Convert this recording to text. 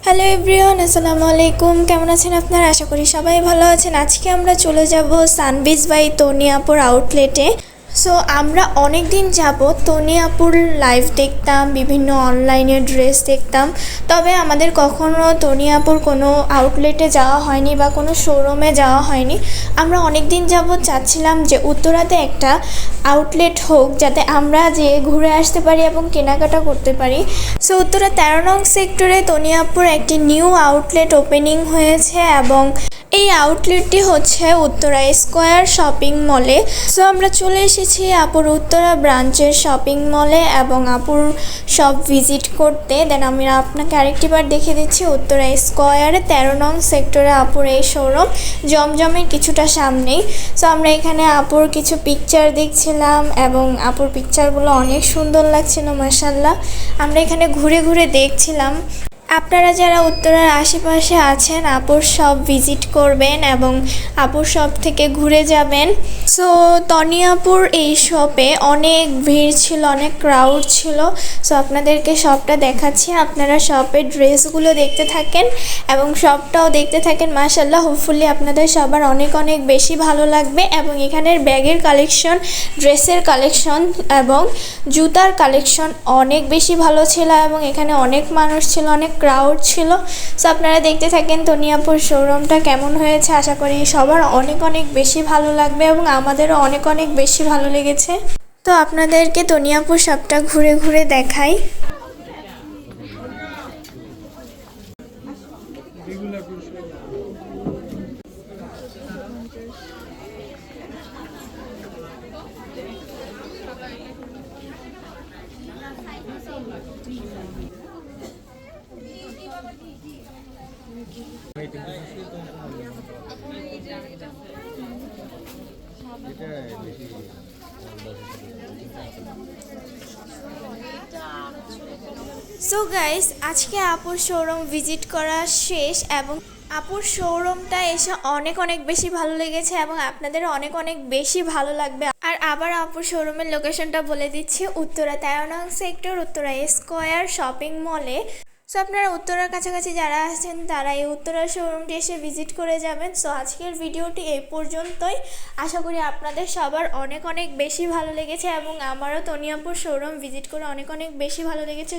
Hello everyone, আসসালামু আলাইকুম। কেমন আছেন আপনারা? আশা করি সবাই ভালো আছেন। আজকে আমরা চলে যাব সানবিজ বাই তনি আপুর আউটলেটে। সো আমরা অনেক দিন যাবত তনি আপুর লাইভ দেখতাম, বিভিন্ন অনলাইনে ড্রেস দেখতাম, তবে আমাদের কখনো তনি আপুর কোনো আউটলেটে যাওয়া হয়নি বা কোনো শোরুমে যাওয়া হয়নি। আমরা অনেক দিন যাবত চাচ্ছিলাম যে উত্তরাতে একটা আউটলেট হোক, যাতে আমরা যেয়ে ঘুরে আসতে পারি এবং কেনাকাটা করতে পারি। সো উত্তরা 13 নং সেক্টরে তনি আপুর একটি নিউ আউটলেট ওপেনিং হয়েছে এবং এই আউটলেটটি হচ্ছে উত্তরা স্কোয়ার শপিং মলে। সো আমরা চলে এসেছি আপুর উত্তরা ব্রাঞ্চের শপিং মলে এবং আপুর শপ ভিজিট করতে। দেন আমি আপনাকে আরেকটিবার দেখে দিচ্ছি উত্তরা স্কোয়ারে 13 নং সেক্টরে আপুর এই শোরুম, জমজমের কিছুটা সামনেই। সো আমরা এখানে আপুর কিছু পিকচার দেখছিলাম এবং আপুর পিকচারগুলো অনেক সুন্দর লাগছিল, মাশাআল্লাহ। আমরা এখানে ঘুরে ঘুরে দেখছিলাম। আপনারা যারা উত্তরার আশেপাশে আছেন, আপুর শপ ভিজিট করবেন এবং আপুর শপ থেকে ঘুরে যাবেন। সো তনি আপুর এই শপে অনেক ভিড় ছিল, অনেক ক্রাউড ছিল। সো আপনাদেরকে শপটা দেখাচ্ছি, আপনারা শপের ড্রেসগুলো দেখতে থাকেন এবং শপটাও দেখতে থাকেন। মাশাআল্লাহ, হোপফুলি আপনাদের সবার অনেক অনেক বেশি ভালো লাগবে। এবং এখানের ব্যাগের কালেকশন, ড্রেসের কালেকশন এবং জুতার কালেকশন অনেক বেশি ভালো ছিল এবং এখানে অনেক মানুষ ছিল, অনেক ক্রাউড ছিল। সো আপনারা দেখতে থাকেন তনি আপুর শোরুমটা কেমন হয়েছে। আশা করি সবার অনেক অনেক বেশি ভালো লাগবে এবং আমাদেরও অনেক অনেক বেশি ভালো লেগেছে। তো আপনাদেরকে তনি আপুর শপটা ঘুরে ঘুরে দেখাই। সো গাইস, আজকে আপুর শোরুম ভিজিট করা শেষ এবং আপুর শোরুমটা এসে অনেক অনেক বেশি ভালো লেগেছে এবং আপনাদেরও অনেক অনেক বেশি ভালো লাগবে। আর আবার আপুর শোরুমের লোকেশনটা বলে দিচ্ছি, উত্তরা 13 নং সেক্টর, উত্তরা স্কোয়ার শপিং মলে। সো আপনারা উত্তরার কাছাকাছি যারা আছেন তারা এই উত্তরার শোরুমটি এসে ভিজিট করে যাবেন। সো আজকের ভিডিওটি এই পর্যন্তই। আশা করি আপনাদের সবার অনেক অনেক বেশি ভালো লেগেছে এবং আমারও তনি আপুর শোরুম ভিজিট করে অনেক অনেক বেশি ভালো লেগেছে।